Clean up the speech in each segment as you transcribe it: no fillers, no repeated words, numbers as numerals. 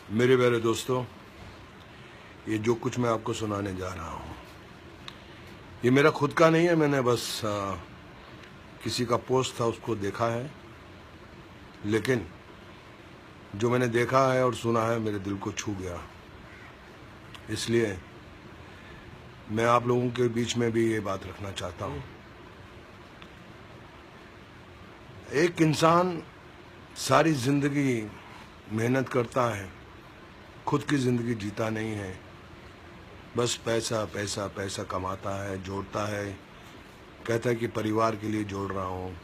मेरे प्यारे दोस्तों, ये जो कुछ मैं आपको सुनाने जा रहा हूँ ये मेरा खुद का नहीं है। मैंने बस किसी का पोस्ट था उसको देखा है, लेकिन जो मैंने देखा है और सुना है मेरे दिल को छू गया। इसलिए मैं आप लोगों के बीच में भी ये बात रखना चाहता हूँ। एक इंसान सारी जिंदगी मेहनत करता है, खुद की जिंदगी जीता नहीं है, बस पैसा पैसा पैसा कमाता है, जोड़ता है, कहता है कि परिवार के लिए जोड़ रहा हूँ,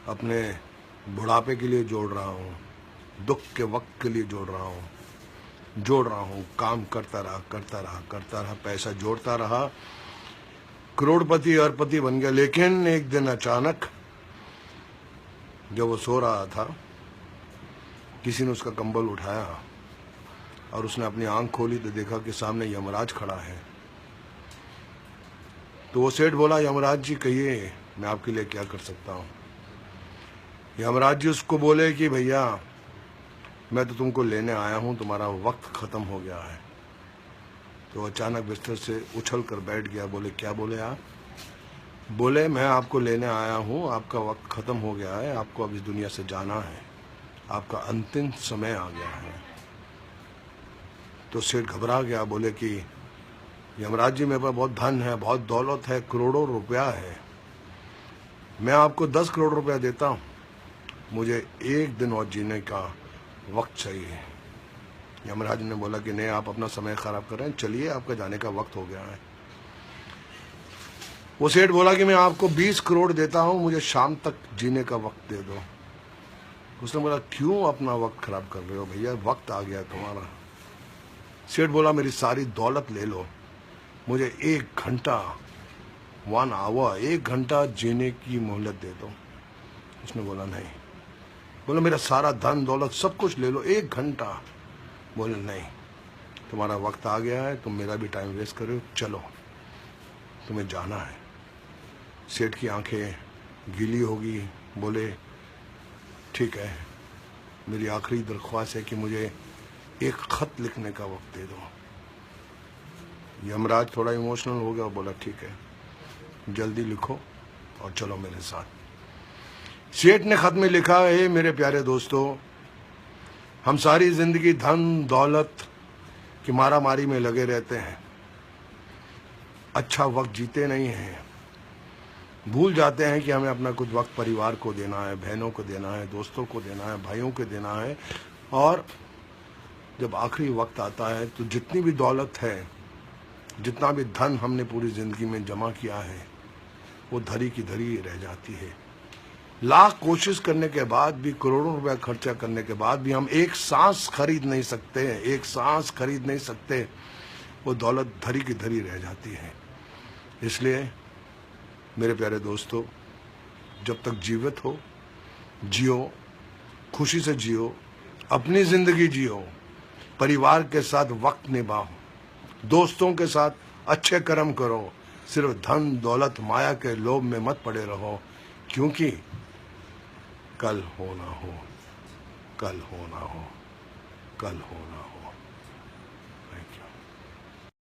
अपने बुढ़ापे के लिए जोड़ रहा हूँ, दुख के वक्त के लिए जोड़ रहा हूँ, काम करता रहा, पैसा जोड़ता रहा, करोड़पति अरबपति बन गया। लेकिन एक दिन अचानक जब वो सो रहा था, किसी ने उसका कंबल उठाया और उसने अपनी आंख खोली तो देखा कि सामने यमराज खड़ा है। तो वो सेठ बोला, यमराज जी कहिए मैं आपके लिए क्या कर सकता हूँ। यमराज जी उसको बोले कि भैया मैं तो तुमको लेने आया हूँ, तुम्हारा वक्त खत्म हो गया है। तो अचानक बिस्तर से उछल कर बैठ गया। बोले क्या बोले आप? बोले मैं आपको लेने आया हूँ, आपका वक्त खत्म हो गया है, आपको अब इस दुनिया से जाना है, आपका अंतिम समय आ गया है। तो सेठ घबरा गया। बोले कि यमराज जी मेरे पास बहुत धन है, बहुत दौलत है, करोड़ों रुपया है, मैं आपको 10 करोड़ रुपया देता हूँ, मुझे एक दिन और जीने का वक्त चाहिए। यमराज ने बोला कि नहीं, आप अपना समय खराब कर रहे हैं, चलिए आपका जाने का वक्त हो गया है। वो सेठ बोला कि मैं आपको 20 करोड़ देता हूँ, मुझे शाम तक जीने का वक्त दे दो। उसने बोला क्यों अपना वक्त खराब कर रहे हो भैया, वक्त आ गया तुम्हारा। सेठ बोला मेरी सारी दौलत ले लो, मुझे 1 घंटा 1 आवर 1 घंटा जीने की मोहलत दे दो। उसने बोला नहीं। बोला मेरा सारा धन दौलत सब कुछ ले लो, 1 घंटा। बोले नहीं, तुम्हारा वक्त आ गया है, तुम मेरा भी टाइम वेस्ट कर रहे हो, चलो तुम्हें जाना है। सेठ की आंखें गीली होगी। बोले ठीक है, मेरी आखिरी दरख्वास्त है कि मुझे एक खत लिखने का वक्त दे दो। यमराज थोड़ा इमोशनल हो गया, बोला ठीक है, जल्दी लिखो और चलो मेरे साथ। सेठ ने खत में लिखा है, मेरे प्यारे दोस्तों, हम सारी जिंदगी धन दौलत की मारामारी में लगे रहते हैं, अच्छा वक्त जीते नहीं हैं, भूल जाते हैं कि हमें अपना कुछ वक्त परिवार को देना है, बहनों को देना है, दोस्तों को देना है, भाइयों को देना है। और जब आखिरी वक्त आता है तो जितनी भी दौलत है, जितना भी धन हमने पूरी जिंदगी में जमा किया है, वो धरी की धरी रह जाती है। लाख कोशिश करने के बाद भी, करोड़ों रुपया खर्चा करने के बाद भी हम एक सांस खरीद नहीं सकते, एक सांस खरीद नहीं सकते, वो दौलत धरी की धरी रह जाती है। इसलिए मेरे प्यारे दोस्तों, जब तक जीवित हो जियो, खुशी से जियो, अपनी जिंदगी जियो, परिवार के साथ वक्त निभाओ, दोस्तों के साथ अच्छे कर्म करो, सिर्फ धन दौलत माया के लोभ में मत पड़े रहो, क्योंकि कल होना हो, कल होना हो, कल होना हो।